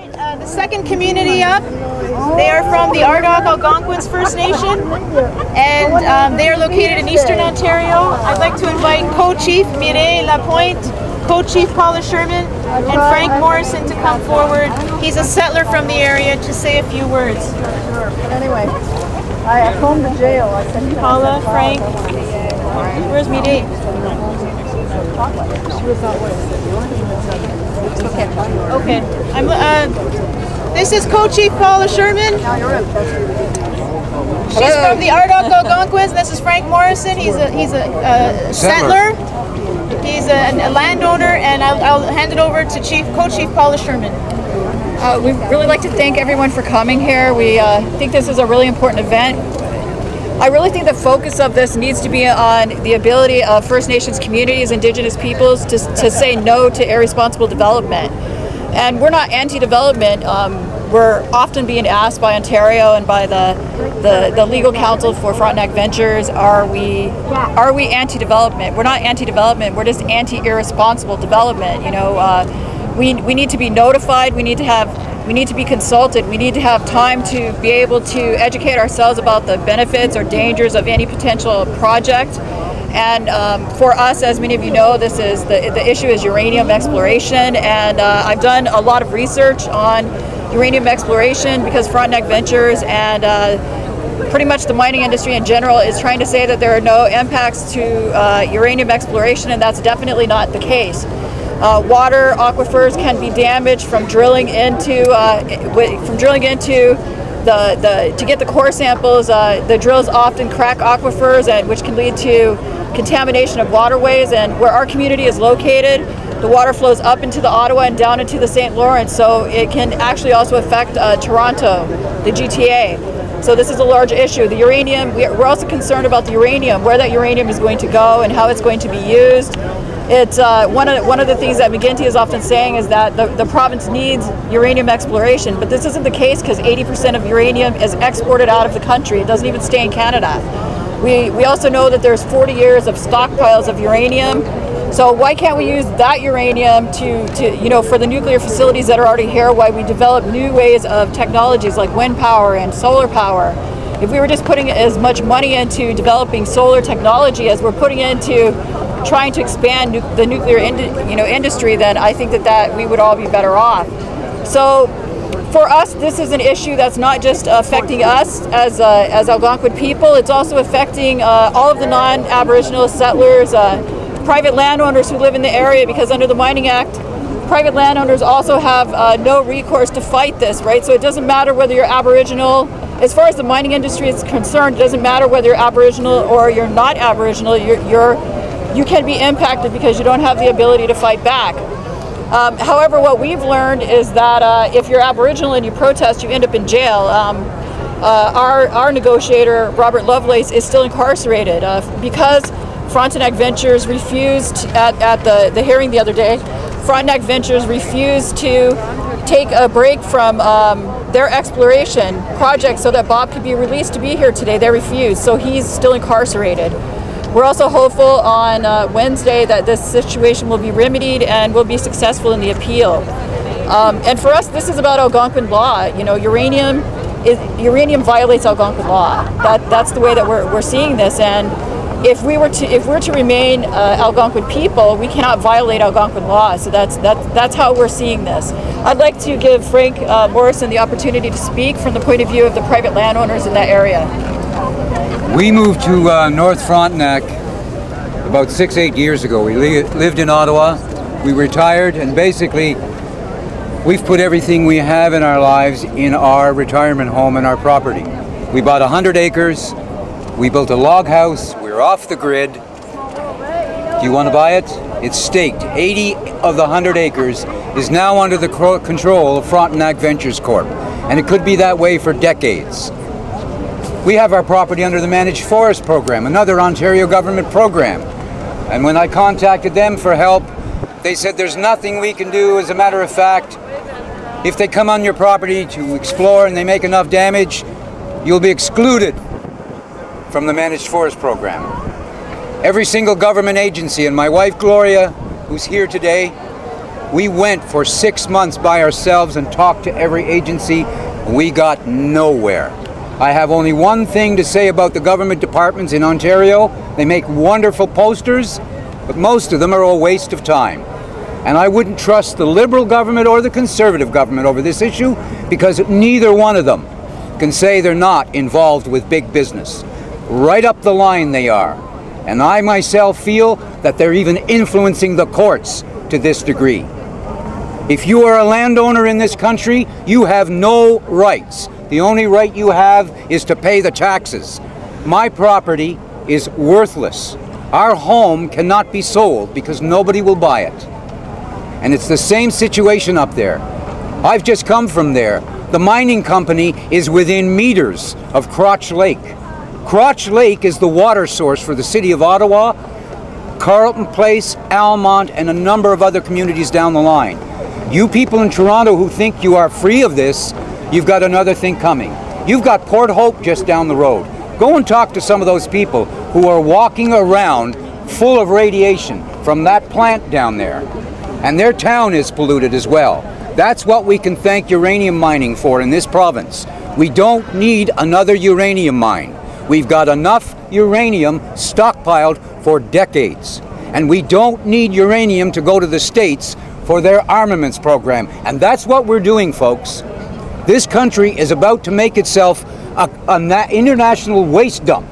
right, the second community up, they are from the Ardoch Algonquins First Nation, and they are located in Eastern Ontario. I'd like to invite Co-Chief Mireille Lapointe, Co-Chief Paula Sherman, and Frank Morrison to come forward. He's a settler from the area to say a few words. Anyway, I combed the jail. Paula, Frank, where's Mireille? Okay. This is Co-Chief Paula Sherman. She's from the Ardoch Algonquins. This is Frank Morrison. He's a settler. He's a landowner, and I'll hand it over to Co-Chief Paula Sherman. We'd really like to thank everyone for coming here. We think this is a really important event. I really think the focus of this needs to be on the ability of First Nations communities, Indigenous peoples to say no to irresponsible development. And we're not anti-development. We're often being asked by Ontario and by the legal counsel for Frontenac Ventures, are we anti-development? We're not anti-development, we're just anti-irresponsible development. You know, we need to be notified, we need to be consulted, we need to have time to be able to educate ourselves about the benefits or dangers of any potential project. And for us, as many of you know, this is the issue is uranium exploration, and I've done a lot of research on uranium exploration because Frontenac Ventures and pretty much the mining industry in general is trying to say that there are no impacts to uranium exploration, and that's definitely not the case. Water aquifers can be damaged from drilling into to get the core samples. The drills often crack aquifers, and which can lead to contamination of waterways. And where our community is located, the water flows up into the Ottawa and down into the St. Lawrence, so it can actually also affect Toronto, the GTA. So this is a large issue. The uranium, we're also concerned about the uranium, where that uranium is going to go and how it's going to be used. It's one of the things that McGuinty is often saying is that the province needs uranium exploration, but this isn't the case because 80% of uranium is exported out of the country. It doesn't even stay in Canada. We also know that there's 40 years of stockpiles of uranium. So why can't we use that uranium to for the nuclear facilities that are already here, why we develop new ways of technologies like wind power and solar power? If we were just putting as much money into developing solar technology as we're putting into trying to expand the nuclear industry, then I think that we would all be better off. So for us, this is an issue that's not just affecting us as Algonquin people, it's also affecting all of the non-Aboriginal settlers, private landowners who live in the area, because under the Mining Act, private landowners also have no recourse to fight this, right? So it doesn't matter whether you're Aboriginal. As far as the mining industry is concerned, it doesn't matter whether you're Aboriginal or you're not Aboriginal. You can be impacted because you don't have the ability to fight back. However, what we've learned is that if you're Aboriginal and you protest, you end up in jail. Our negotiator, Robert Lovelace, is still incarcerated because Frontenac Ventures refused, at the hearing the other day, Frontenac Ventures refused to take a break from their exploration project so that Bob could be released to be here today. They refused, so he's still incarcerated. We're also hopeful on Wednesday that this situation will be remedied and will be successful in the appeal. And for us, this is about Algonquin law. You know, uranium violates Algonquin law. That's the way that we're seeing this. And if we're to remain Algonquin people, we cannot violate Algonquin law. So that's how we're seeing this. I'd like to give Frank Morrison the opportunity to speak from the point of view of the private landowners in that area. We moved to North Frontenac about 6-8 years ago. We lived in Ottawa, we retired, and basically we've put everything we have in our lives in our retirement home and our property. We bought 100 acres, we built a log house, we're off the grid. Do you want to buy it? It's staked. 80 of the 100 acres is now under the control of Frontenac Ventures Corp, and it could be that way for decades. We have our property under the Managed Forest Program, another Ontario government program. And when I contacted them for help, they said there's nothing we can do. As a matter of fact, if they come on your property to explore and they make enough damage, you'll be excluded from the Managed Forest Program. Every single government agency, and my wife Gloria, who's here today, We went for 6 months by ourselves and talked to every agency. We got nowhere. I have only one thing to say about the government departments in Ontario. They make wonderful posters, but most of them are a waste of time. And I wouldn't trust the Liberal government or the Conservative government over this issue, because neither one of them can say they're not involved with big business. Right up the line they are. And I myself feel that they're even influencing the courts to this degree. If you are a landowner in this country, you have no rights. The only right you have is to pay the taxes. My property is worthless. Our home cannot be sold because nobody will buy it. And it's the same situation up there. I've just come from there. The mining company is within meters of Crotch Lake. Crotch Lake is the water source for the city of Ottawa, Carleton Place, Almont, and a number of other communities down the line. You people in Toronto who think you are free of this, you've got another thing coming. You've got Port Hope just down the road. Go and talk to some of those people who are walking around full of radiation from that plant down there. And their town is polluted as well. That's what we can thank uranium mining for in this province. We don't need another uranium mine. We've got enough uranium stockpiled for decades. And we don't need uranium to go to the States for their armaments program. And that's what we're doing, folks. This country is about to make itself an international waste dump.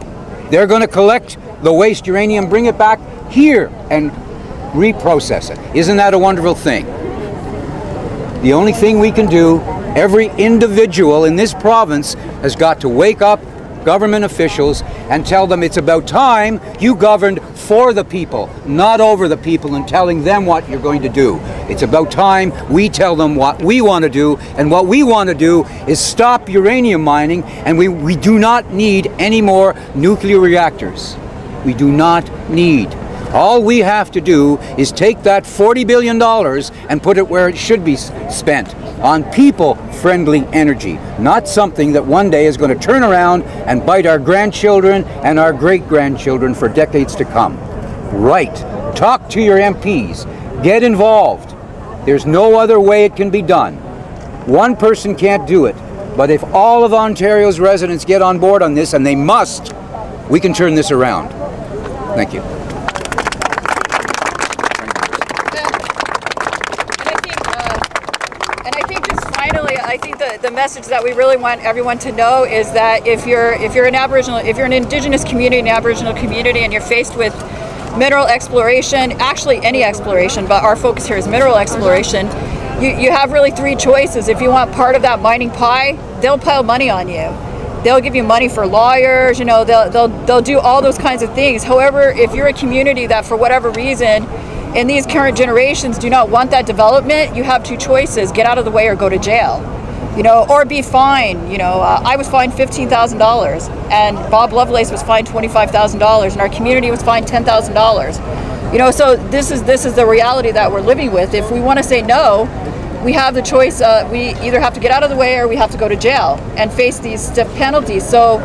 They're going to collect the waste uranium, bring it back here, and reprocess it. Isn't that a wonderful thing? The only thing we can do, every individual in this province has got to wake up, government officials, and tell them it's about time you governed for the people, not over the people, and telling them what you're going to do. It's about time we tell them what we want to do, and what we want to do is stop uranium mining, and we do not need any more nuclear reactors. We do not need. All we have to do is take that $40 billion and put it where it should be spent, on people-friendly energy, not something that one day is going to turn around and bite our grandchildren and our great-grandchildren for decades to come. Right. Talk to your MPs. Get involved. There's no other way it can be done. One person can't do it, but if all of Ontario's residents get on board on this, and they must, we can turn this around. Thank you. I think the message that we really want everyone to know is that if you're an Indigenous community, an Aboriginal community, and you're faced with mineral exploration, actually any exploration, but our focus here is mineral exploration, you have really three choices. If you want part of that mining pie, they'll pile money on you. They'll give you money for lawyers, you know, they'll do all those kinds of things. However, if you're a community that for whatever reason in these current generations do not want that development, you have two choices: get out of the way or go to jail, you know, or be fined. You know, I was fined $15,000, and Bob Lovelace was fined $25,000, and our community was fined $10,000. You know, so this is the reality that we're living with. If we want to say no, we have the choice. We either have to get out of the way or we have to go to jail and face these stiff penalties. So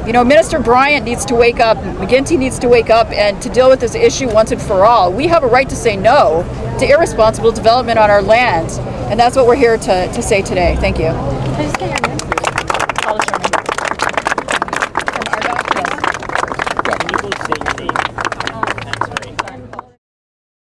you know, Minister Bryant needs to wake up, McGuinty needs to wake up and to deal with this issue once and for all. We have a right to say no to irresponsible development on our lands, and that's what we're here to say today. Thank you.